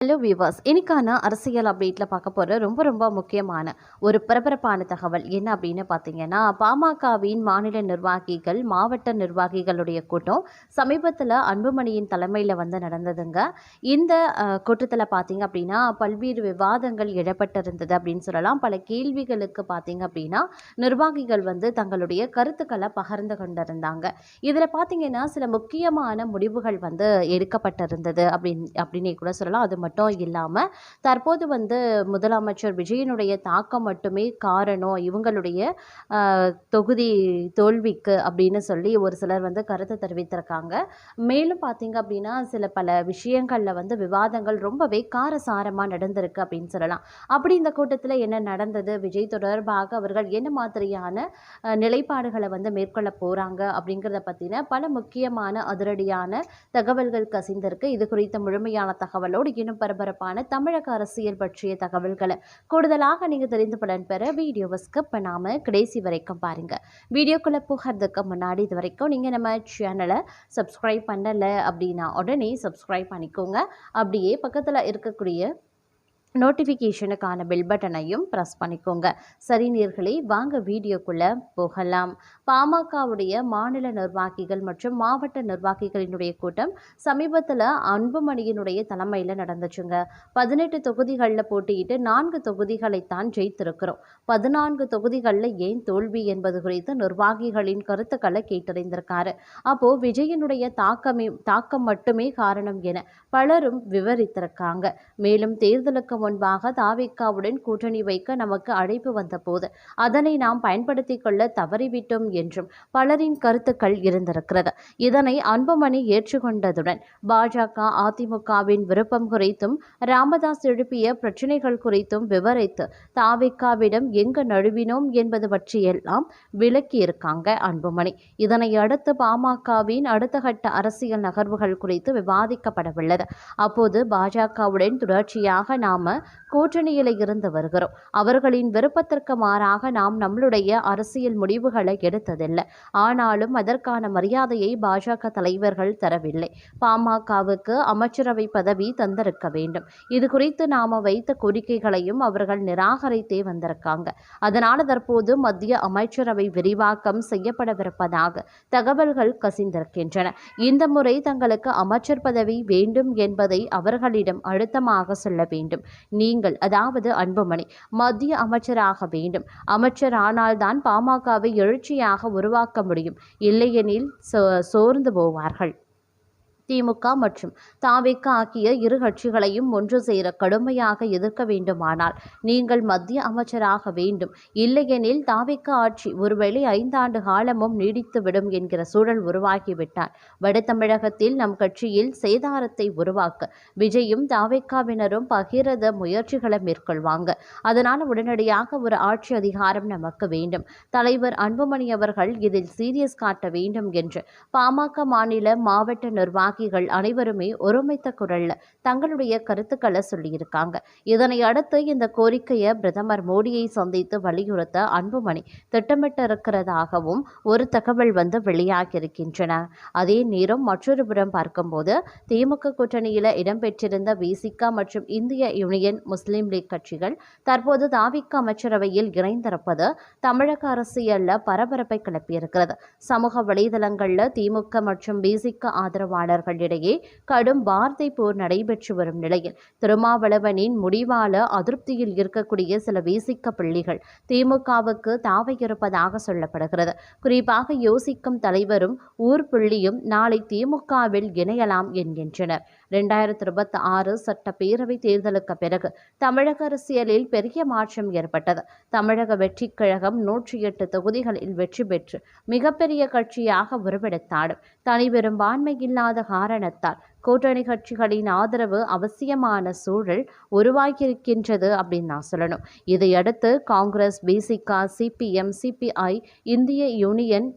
Hello viewers, இன்னைக்கான அரசியல் அப்டேட்டில் பார்க்க போகிற ரொம்ப முக்கியமான ஒரு பரபரப்பான தகவல் என்ன அப்படின்னு பார்த்தீங்கன்னா, பாமகவின் மாநில நிர்வாகிகள், மாவட்ட நிர்வாகிகளுடைய கூட்டம் சமீபத்தில் அன்புமணியின் தலைமையில் நடந்ததுங்க. இந்த கூட்டத்தில் பார்த்தீங்க அப்படின்னா, பல்வேறு விவாதங்கள் எழப்பட்டிருந்தது அப்படின்னு சொல்லலாம். பல கேள்விகளுக்கு பார்த்தீங்க அப்படின்னா, நிர்வாகிகள் தங்களுடைய கருத்துக்களை பகிர்ந்து கொண்டிருந்தாங்க. இதில் பார்த்தீங்கன்னா, சில முக்கியமான முடிவுகள் எடுக்கப்பட்டிருந்தது அப்படின்னே கூட சொல்லலாம். அது மட்டும் இல்லாமல் தற்போது முதலமைச்சர் விஜயனுடைய தாக்கம் மட்டுமே காரணம் இவங்களுடைய தொகுதி தோல்விக்கு அப்படின்னு சொல்லி ஒரு சிலர் கருத்து தெரிவித்திருக்காங்க. மேலும் பார்த்தீங்க அப்படின்னா, பல விஷயங்களில் விவாதங்கள் ரொம்பவே காரசாரமாக நடந்திருக்கு அப்படின்னு சொல்லலாம். அப்படி இந்த கூட்டத்தில் என்ன நடந்தது, விஜய் தொடர்பாக அவர்கள் என்ன மாதிரியான நிலைப்பாடுகளை மேற்கொள்ள போகிறாங்க அப்படிங்கிறத பற்றின பல முக்கியமான அதிரடியான தகவல்கள் கசிந்திருக்கு. இது குறித்த முழுமையான தகவலோடு இன்னும் பரபரப்பான தமிழக அரசியல் பற்றிய தகவல்களை கூடுதலாக நீங்க தெரிந்து பலன் பெற வீடியோவை ஸ்கிப் பண்ணாம கடைசி வரைக்கும் பாருங்க. வீடியோக்குள்ள போகிறதுக்கு முன்னாடி இது வரைக்கும் நீங்க நம்ம சேனலை சப்ஸ்கிரைப் பண்ணல அப்படின்னா உடனே சப்ஸ்கிரைப் பண்ணிக்கோங்க. அப்படியே பக்கத்துல இருக்கக்கூடிய நோட்டிஃபிகேஷனுக்கான பெல் பட்டனையும் ப்ரெஸ் பண்ணிக்கோங்க. சரி நேயர்களே, வாங்க வீடியோக்குள்ளே போகலாம். பாமகவுடைய மாநில நிர்வாகிகள் மற்றும் மாவட்ட நிர்வாகிகளினுடைய கூட்டம் சமீபத்தில் அன்புமணியினுடைய தலைமையில் நடந்துச்சுங்க. 18 தொகுதிகளில் போட்டியிட்டு 4 தொகுதிகளைத்தான் ஜெயித்திருக்கிறோம். 14 தொகுதிகளில் ஏன் தோல்வி என்பது குறித்து நிர்வாகிகளின் கருத்துக்களை கேட்டறிந்திருக்காரு. அப்போது விஜயனுடைய தாக்கம் மட்டுமே காரணம் என பலரும் விவரித்திருக்காங்க. மேலும் தேர்தலுக்கு முன்பாக தாவேகாவுடன் கூட்டணி வைக்க நமக்கு அழைப்பு வந்தபோது அதனை நாம் பயன்படுத்திக் கொள்ள தவறிவிட்டோம் என்றும் பலரின் கருத்துக்கள் இருந்திருக்கிறது. இதனை அன்புமணி ஏற்றுக்கொண்டதுடன் பாஜக அதிமுகவின் விருப்பம் குறித்தும் ராமதாஸ் எழுப்பிய பிரச்சினைகள் குறித்தும் விவரித்து தாவேகாவிடம் எங்கு நழுவினோம் என்பது பற்றியெல்லாம் விளக்கியிருக்காங்க அன்புமணி. இதனை அடுத்து பாமகவின் அடுத்த கட்ட அரசியல் நகர்வுகள் குறித்து விவாதிக்கப்படவுள்ளது. அப்போது பாஜகவுடன் தொடர்ச்சியாக நாம கூட்டணியில் இருந்து வருகிறோம். அவர்களின் விருப்பத்திற்கு மாறாக நாம் நம்மளுடைய அரசியல் முடிவுகளை எடுத்ததில்லை. ஆனாலும் அதற்கான மரியாதையை பாஜக தலைவர்கள் தரவில்லை. பாமகவுக்கு அமைச்சரவை பதவி தந்திருக்க வேண்டும். இது குறித்து நாம வைத்த கோரிக்கைகளையும் அவர்கள் நிராகரித்தே வந்திருக்காங்க. அதனால் தற்போது மத்திய அமைச்சரவை விரிவாக்கம் செய்யப்படவிருப்பதாக தகவல்கள் கசிந்திருக்கின்றன. இந்த முறை தங்களுக்கு அமைச்சர் பதவி வேண்டும் என்பதை அவர்களிடம் அழுத்தமாக சொல்ல வேண்டும். நீங்கள், அதாவது அன்புமணி, மத்திய அமைச்சராக வேண்டும். அமைச்சர் ஆனால்தான் பாமகவை எழுச்சியாக உருவாக்க முடியும். இல்லையெனில் சோர்ந்து போவார்கள். திமுக மற்றும் தாவேக ஆகிய இரு கட்சிகளையும் ஒன்று சேர கடுமையாக எதிர்க்க வேண்டுமானால் நீங்கள் மத்திய அமைச்சராக வேண்டும். இல்லையெனில் தாவேக ஆட்சி ஒருவேளை 5 ஆண்டு காலமும் நீடித்துவிடும் என்கிற சூழல் உருவாகிவிட்டால் வட தமிழகத்தில் நம் கட்சியில் சேதாரத்தை உருவாக்க விஜயும் தாவேகாவினரும் பகிரத முயற்சிகளை மேற்கொள்வாங்க. அதனால் உடனடியாக ஒரு ஆட்சி அதிகாரம் நமக்கு வேண்டும். தலைவர் அன்புமணி அவர்கள் இதில் சீரியஸ் காட்ட வேண்டும் என்று பாமக மாநில மாவட்ட நிர்வாகி அனைவருமே ஒருமித்த குரல்ல தங்களுடைய கருத்துக்களை சொல்லியிருக்காங்க. இதனை அடுத்து இந்த கோரிக்கையை பிரதமர் மோடியை சந்தித்து வலியுறுத்த அன்புமணி திட்டமிட்டிருக்கிறதாகவும் ஒரு தகவல் வெளியாகியிருக்கின்றன. அதே நேரம் மற்றொரு புறம் பார்க்கும்போது திமுக கூட்டணியில் இடம்பெற்றிருந்த விசிக மற்றும் இந்திய யூனியன் முஸ்லீம் லீக் கட்சிகள் தற்போது தாவிக அமைச்சரவையில் இணைந்திருப்பது தமிழக அரசியல்ல பரபரப்பை கிளப்பியிருக்கிறது. சமூக வலைதளங்கள்ல திமுக மற்றும் விசிக ஆதரவாளர்கள் இடையே கடும் வார்த்தை போர் நடைபெற்று வரும் நிலையில் திருமாவளவனின் முடிவால அதிருப்தியில் இருக்கக்கூடிய சில விசிக பிள்ளைகள் திமுகவுக்கு தாவை இருப்பதாக சொல்லப்படுகிறது. குறிப்பாக யோசிக்கும் தலைவரும் ஊர் புள்ளியும் நாளை திமுகவில் இணையலாம் என்கின்றனர். 2026 சட்டப்பேரவை தேர்தலுக்கு பிறகு தமிழக அரசியலில் பெரிய மாற்றம் ஏற்பட்டது. தமிழக வெற்றிக் கழகம் 108 தொகுதிகளில் வெற்றி பெற்று மிகப்பெரிய கட்சியாக உருவெடுத்தாடும். தனிபெரும்பான்மை இல்லாத காரணத்தால் கூட்டணி கட்சிகளின் ஆதரவு அவசியமான சூழல் உருவாகியிருக்கின்றது அப்படின்னு நான் சொல்லணும். இதையடுத்து காங்கிரஸ், விசிக, சிபிஎம், சிபிஐ, இந்திய யூனியன்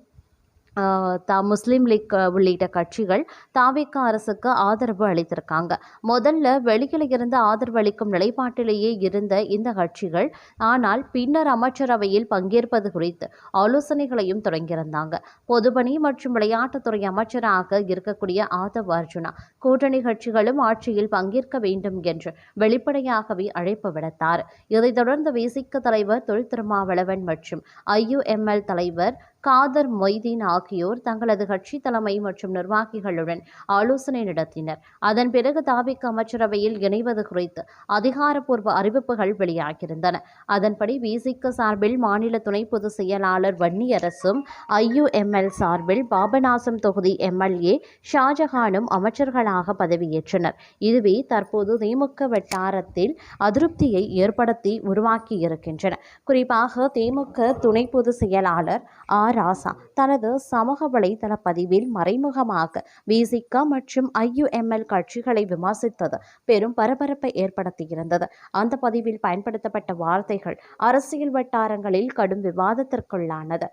முஸ்லீம் லீக் உள்ளிட்ட கட்சிகள் தாவேகா அரசுக்கு ஆதரவு அளித்திருக்காங்க. முதல்ல வெளியில இருந்து ஆதரவு அளிக்கும் நிலைப்பாட்டிலேயே இருந்த இந்த கட்சிகள் ஆனால் பின்னர் அமைச்சரவையில் பங்கேற்பது குறித்து ஆலோசனைகளையும் தொடங்கியிருந்தாங்க. பொதுப்பணி மற்றும் விளையாட்டுத்துறை அமைச்சராக இருக்கக்கூடிய ஆதவ் அர்ஜுனா கூட்டணி கட்சிகளும் ஆட்சியில் பங்கேற்க வேண்டும் என்று வெளிப்படையாகவே அழைப்பு விடுத்தார். இதைத் தொடர்ந்து விசிக தலைவர் தொல் திருமாவளவன் மற்றும் ஐயுஎம்எல் தலைவர் காதர் மொய்தீன் ஆகியோர் தங்களது கட்சி தலைமை மற்றும் நிர்வாகிகளுடன் ஆலோசனை நடத்தினர். அதன் பிறகு தாவேகா அமைச்சரவையில் இணைவது குறித்து அதிகாரப்பூர்வ அறிவிப்புகள் வெளியாகியிருந்தன. அதன்படி விசிக சார்பில் மாநில துணை பொதுச் செயலாளர் வன்னியரசும், ஐயுஎம்எல் சார்பில் பாபநாசம் தொகுதி எம்எல்ஏ ஷாஜஹானும் அமைச்சர்களாக பதவியேற்றனர். இதுவே தற்போது திமுக வட்டாரத்தில் அதிருப்தியை ஏற்படுத்தி உருவாக்கியிருக்கின்றன. குறிப்பாக திமுக துணை பொதுச் செயலாளர் ராசா தனது சமூக வலைதள பதிவில் மறைமுகமாக விசிக மற்றும் ஐயுஎம்எல் கட்சிகளை விமர்சித்தது பெரும் பரபரப்பை ஏற்படுத்தியிருந்தது. அந்த பதிவில் பயன்படுத்தப்பட்ட வார்த்தைகள் அரசியல் வட்டாரங்களில் கடும் விவாதத்திற்குள்ளானது.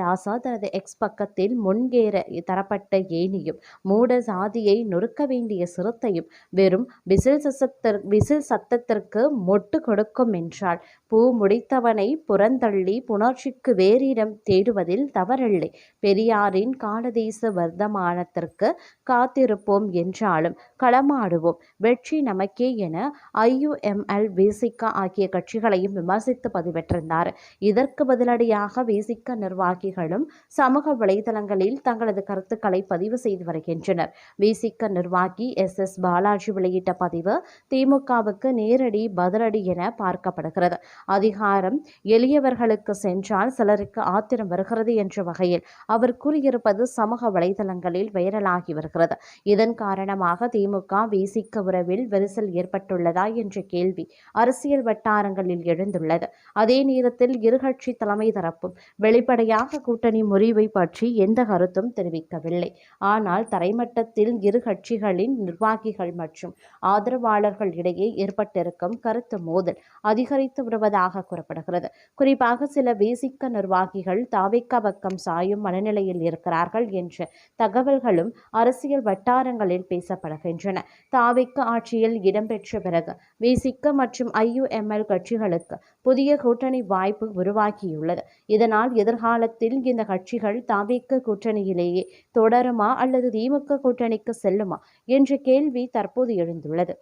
ராசா தனது எக்ஸ் பக்கத்தில் முன்கேற தரப்பட்ட ஏணியும் மூட சாதியை நொறுக்க வேண்டிய சிறுத்தையும் வெறும் விசில் சத்தத்திற்கு மொட்டு கொடுக்கும் என்றால் பூ முடித்தவனை புறந்தள்ளி புணர்ச்சிக்கு வேறிடம் தேடுவதில் தவறில்லை. பெரியாரின் காலதேச வர்த்தமானத்திற்கு காத்திருப்போம் என்றாலும் களமாடுவோம், வெற்றி நமக்கே என ஐயுஎம்எல், விசிக ஆகிய கட்சிகளையும் விமர்சித்து பதிவிட்டிருந்தார். இதற்கு பதிலடியாக விசிக நிர்வாகிகளும் சமூக வலைதளங்களில் தங்களது கருத்துக்களை பதிவு செய்து வருகின்றனர். விசிக நிர்வாகி எஸ் பாலாஜி வெளியிட்ட பதிவு திமுகவுக்கு நேரடி பதிலடி என பார்க்கப்படுகிறது. அதிகாரம் எளியவர்களுக்கு சென்றால் சிலருக்கு ஆத்திரம் வருகிறது என்ற வகையில் அவர் கூறியிருப்பது சமூக வலைதளங்களில் வைரலாகி வருகிறது. இதன் காரணமாக திமுக விசிக உறவில் விரிசல் ஏற்பட்டுள்ளதா என்ற கேள்வி அரசியல் வட்டாரங்களில் எழுந்துள்ளது. அதே நேரத்தில் இருகட்சி தலைமை தரப்பும் வெளிப்படையாக கூட்டணி முறிவை பற்றி எந்த கருத்தும் தெரிவிக்கவில்லை. ஆனால் தரைமட்டத்தில் இரு கட்சிகளின் நிர்வாகிகள் மற்றும் ஆதரவாளர்கள் இடையே ஏற்பட்டிருக்கும் கருத்து மோதல் அதிகரித்து வருவதாக கூறப்படுகிறது. குறிப்பாக சில விசிக நிர்வாகிகள் தாவேகா பக்கம் சாயும் மனநிலையில் இருக்கிறார்கள் என்ற தகவல்களும் அரசியல் வட்டாரங்களில் பேசப்படுகின்றன. தாவேகா ஆட்சியில் இடம்பெற்ற பிறகு விசிக மற்றும் ஐயுஎம்எல் கட்சிகளுக்கு புதிய கூட்டணி வாய்ப்பு உருவாகியுள்ளது. இதனால் எதிர்காலத்தில் இந்த கட்சிகள் தாவேகா கூட்டணியிலேயே தொடருமா அல்லது திமுக கூட்டணிக்கு செல்லுமா என்ற கேள்வி தற்போது எழுந்துள்ளது.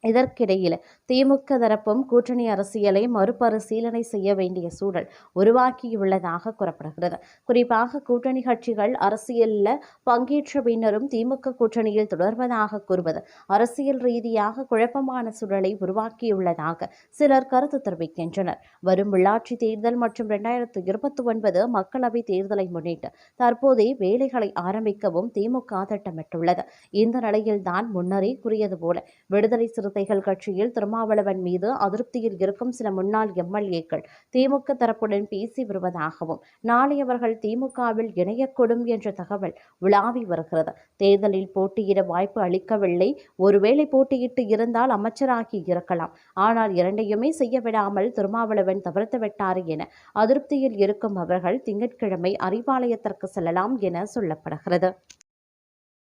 இதற்கிடையில் திமுக தரப்பும் கூட்டணி அரசியலை மறுபரிசீலனை செய்ய வேண்டிய சூழல் உருவாக்கியுள்ளதாக கூறப்படுகிறது. குறிப்பாக கூட்டணி கட்சிகள் அரசியலில் பங்கேற்ற பின்னரும் திமுக கூட்டணியில் தொடர்வதாக கூறுவது அரசியல் ரீதியாக குழப்பமான சூழலை உருவாக்கியுள்ளதாக சிலர் கருத்து தெரிவிக்கின்றனர். வரும் உள்ளாட்சி தேர்தல் மற்றும் 2029 மக்களவை தேர்தலை முன்னிட்டு தற்போதே வேலைகளை ஆரம்பிக்கவும் திமுக திட்டமிட்டுள்ளது. இந்த நிலையில்தான் முன்னரே கூறியது போல விடுதலை சிறுத்தைகள் கட்சியில் திருமாவளவன் மீது அதிருப்தியில் இருக்கும் சில முன்னாள் எம்எல்ஏக்கள் திமுக தரப்புடன் பேசி வருவதாகவும் நாளை அவர்கள் திமுகவில் இணையக்கூடும் என்ற தகவல் உலாவி வருகிறது. தேர்தலில் போட்டியிட வாய்ப்பு அளிக்கவில்லை, ஒருவேளை போட்டியிட்டு இருந்தால் அமைச்சராகி இருக்கலாம், ஆனால் இரண்டையுமே செய்ய விடாமல் திருமாவளவன் தவிர்த்துவிட்டார் என அதிருப்தியில் இருக்கும் அவர்கள் திங்கட்கிழமை அறிவாலயத்திற்கு செல்லலாம் என சொல்லப்படுகிறது.